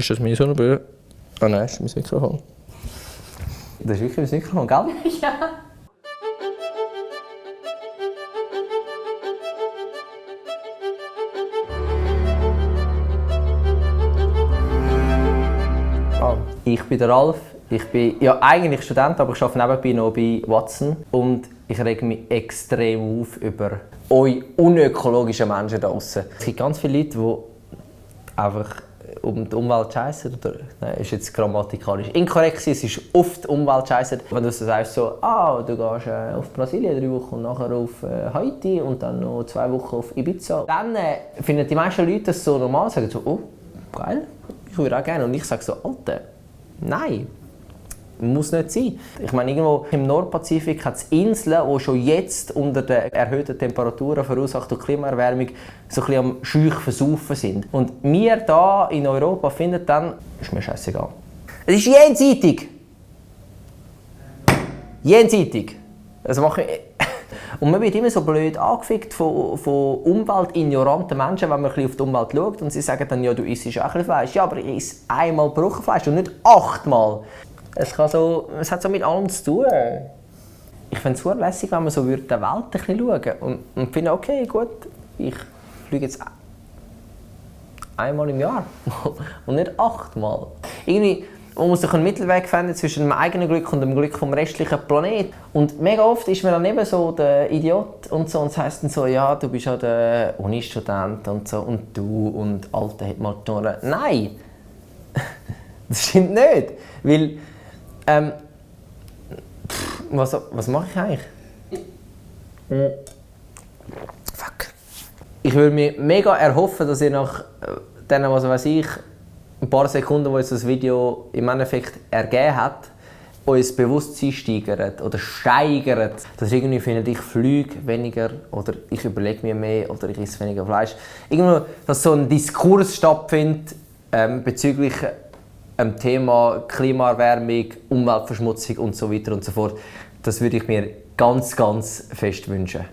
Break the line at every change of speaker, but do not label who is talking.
Ist das meine Sonnenbrille? Ah nein, das ist mein Mikrofon.
Das ist wirklich mein Mikrofon, gell?
Ja.
Ich bin der Ralf. Ich bin ja eigentlich Student, aber ich arbeite nebenbei noch bei Watson. Und ich rege mich extrem auf über euch unökologischen Menschen da draussen. Es gibt ganz viele Leute, die einfach um die Umwelt scheissen. Nein, ist jetzt grammatikalisch inkorrekt. Es ist oft Umwelt scheissen. Wenn du sagst, so, du gehst auf Brasilien 3 Wochen und nachher auf Haiti und dann noch 2 Wochen auf Ibiza. Dann finden die meisten Leute das so normal, sagen so, oh, geil, ich würde auch gerne. Und ich sage so, Alter, nein. Muss nicht sein. Ich meine, irgendwo im Nordpazifik hat es Inseln, die schon jetzt unter den erhöhten Temperaturen verursacht durch Klimaerwärmung so ein bisschen am scheuch versaufen sind. Und wir hier in Europa finden dann, ist mir scheißegal. Es ist jenseitig! Jenseitig! Das mache ich. Und man wird immer so blöd angefickt von umweltignoranten Menschen, wenn man ein bisschen auf die Umwelt schaut und sie sagen dann, ja, du isst auch ein bisschen Fleisch. Ja, aber ich esse einmal pro Woche Fleisch und nicht 8-mal. Es hat so mit allem zu tun. Ich finde es super lässig, wenn man so der Welt ein bisschen schauen und finde, okay, gut, ich fliege jetzt einmal im Jahr und nicht 8-mal. Irgendwie, man muss doch einen Mittelweg finden zwischen dem eigenen Glück und dem Glück vom restlichen Planeten. Und mega oft ist man dann eben so der Idiot und so, und es heisst dann so, ja, du bist ja der Uni-Student und so, und du und Alter hat mal die Ohren. Nein! Das stimmt nicht, weil was mache ich eigentlich? Fuck. Ich würde mir mega erhoffen, dass ihr nach diesen, was weiß ich, ein paar Sekunden, wo jetzt das Video im Endeffekt ergeben hat, euer Bewusstsein steigert oder steigert. Dass irgendwie findet, ich fliege weniger oder ich überlege mir mehr oder ich esse weniger Fleisch. Irgendwo, dass so ein Diskurs stattfindet bezüglich dem Thema Klimaerwärmung, Umweltverschmutzung und so weiter und so fort. Das würde ich mir ganz, ganz fest wünschen.